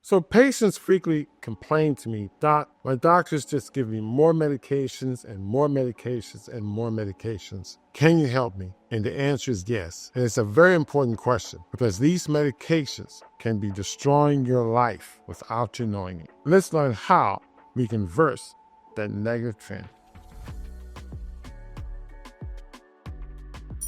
So patients frequently complain to me, Doc, my doctors just give me more medications and more medications and more medications. Can you help me? And the answer is yes. And it's a very important question because these medications can be destroying your life without you knowing it. Let's learn how we can reverse that negative trend.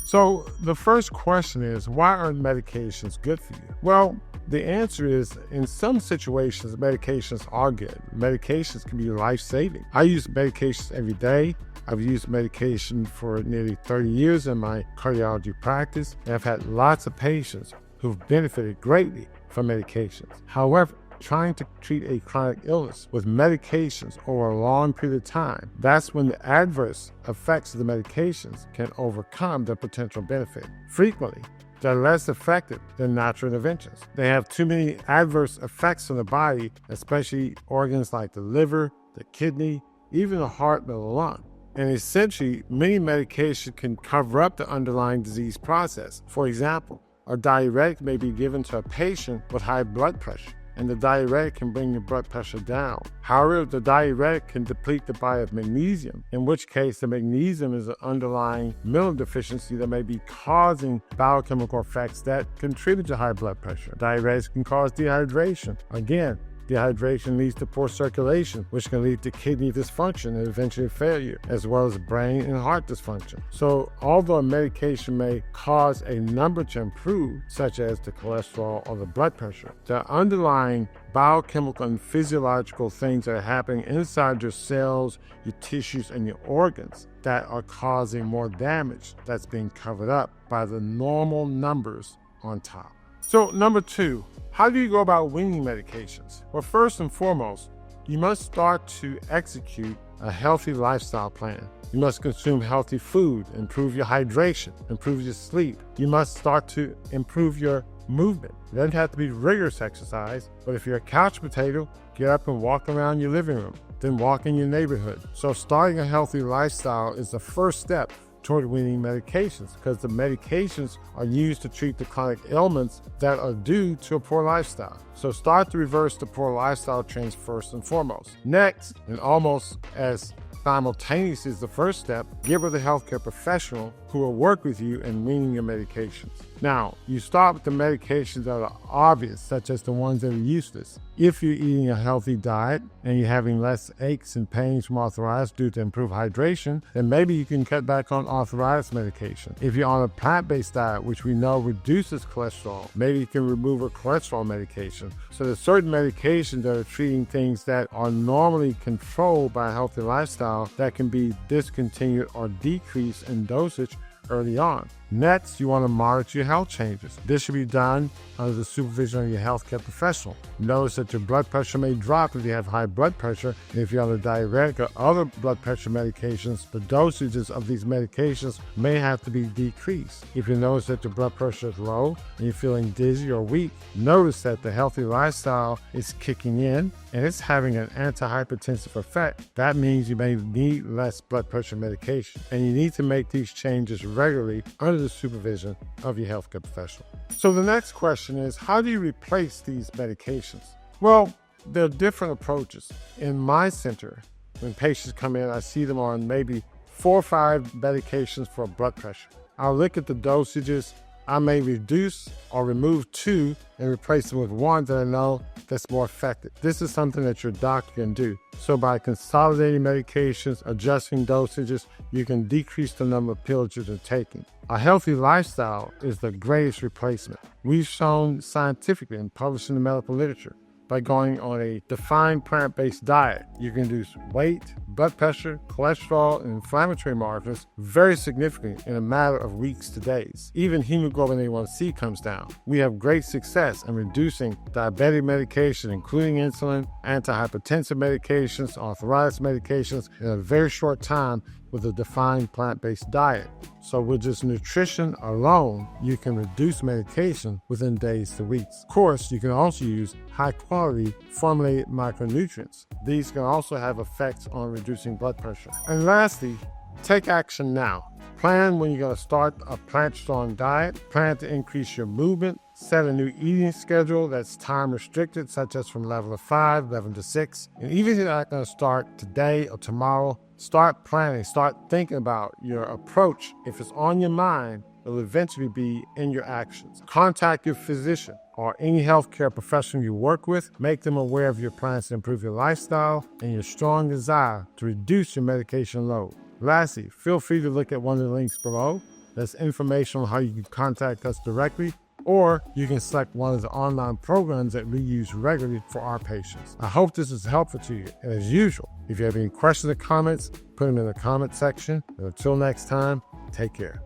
So the first question is, why aren't medications good for you? Well, the answer is, in some situations, medications are good. Medications can be life-saving. I use medications every day. I've used medication for nearly 30 years in my cardiology practice, and I've had lots of patients who've benefited greatly from medications. However, trying to treat a chronic illness with medications over a long period of time, that's when the adverse effects of the medications can overcome the potential benefit. Frequently, they're less effective than natural interventions. They have too many adverse effects on the body, especially organs like the liver, the kidney, even the heart and the lung. And essentially, many medications can cover up the underlying disease process. For example, a diuretic may be given to a patient with high blood pressure, and the diuretic can bring the blood pressure down. However, the diuretic can deplete the body of magnesium, in which case the magnesium is an underlying mineral deficiency that may be causing biochemical effects that contribute to high blood pressure. Diuretics can cause dehydration. Again, dehydration leads to poor circulation, which can lead to kidney dysfunction and eventually failure, as well as brain and heart dysfunction. So although a medication may cause a number to improve, such as the cholesterol or the blood pressure, the underlying biochemical and physiological things that are happening inside your cells, your tissues, and your organs that are causing more damage that's being covered up by the normal numbers on top. So number 2, how do you go about weaning medications? Well, first and foremost, you must start to execute a healthy lifestyle plan. You must consume healthy food, improve your hydration, improve your sleep. You must start to improve your movement. It doesn't have to be rigorous exercise, but if you're a couch potato, get up and walk around your living room, then walk in your neighborhood. So starting a healthy lifestyle is the first step toward weaning medications, because the medications are used to treat the chronic ailments that are due to a poor lifestyle. So start to reverse the poor lifestyle trends first and foremost. Next, and almost as simultaneous as the first step, get with a healthcare professional who will work with you in weaning your medications. Now, you start with the medications that are obvious, such as the ones that are useless. If you're eating a healthy diet and you're having less aches and pains from arthritis due to improved hydration, then maybe you can cut back on arthritis medication. If you're on a plant-based diet, which we know reduces cholesterol, maybe you can remove a cholesterol medication. So there's certain medications that are treating things that are normally controlled by a healthy lifestyle that can be discontinued or decreased in dosage early on. Next, you want to monitor your health changes. This should be done under the supervision of your healthcare professional. Notice that your blood pressure may drop if you have high blood pressure. And if you're on a diuretic or other blood pressure medications, the dosages of these medications may have to be decreased. If you notice that your blood pressure is low and you're feeling dizzy or weak, notice that the healthy lifestyle is kicking in and it's having an antihypertensive effect. That means you may need less blood pressure medication, and you need to make these changes regularly under the supervision of your healthcare professional. So the next question is, how do you replace these medications? Well, there are different approaches. In my center, when patients come in, I see them on maybe 4 or 5 medications for blood pressure. I'll look at the dosages. I may reduce or remove 2 and replace them with 1 that I know that's more effective. This is something that your doctor can do. So by consolidating medications, adjusting dosages, you can decrease the number of pills you're taking. A healthy lifestyle is the greatest replacement. We've shown scientifically and published in the medical literature, by going on a defined plant-based diet, you can reduce weight, blood pressure, cholesterol, and inflammatory markers very significantly in a matter of weeks to days. Even hemoglobin A1C comes down. We have great success in reducing diabetic medication, including insulin, antihypertensive medications, arthritis medications, in a very short time with a defined plant-based diet. So with just nutrition alone, you can reduce medication within days to weeks. Of course, you can also use high-quality formulated micronutrients. These can also have effects on reducing blood pressure. And lastly, take action now. Plan when you're going to start a plant-strong diet. Plan to increase your movement, Set a new eating schedule that's time restricted, such as from 11 to 5, 11 to 6. And even if you're not going to start today or tomorrow, start planning, start thinking about your approach. If it's on your mind, it'll eventually be in your actions. Contact your physician or any healthcare professional you work with. Make them aware of your plans to improve your lifestyle and your strong desire to reduce your medication load. Lastly, feel free to look at one of the links below. There's information on how you can contact us directly, or you can select one of the online programs that we use regularly for our patients. I hope this is helpful to you. And as usual, if you have any questions or comments, put them in the comment section. And until next time, take care.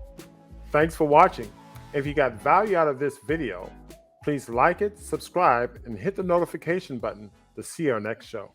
Thanks for watching. If you got value out of this video, please like it, subscribe, and hit the notification button to see our next show.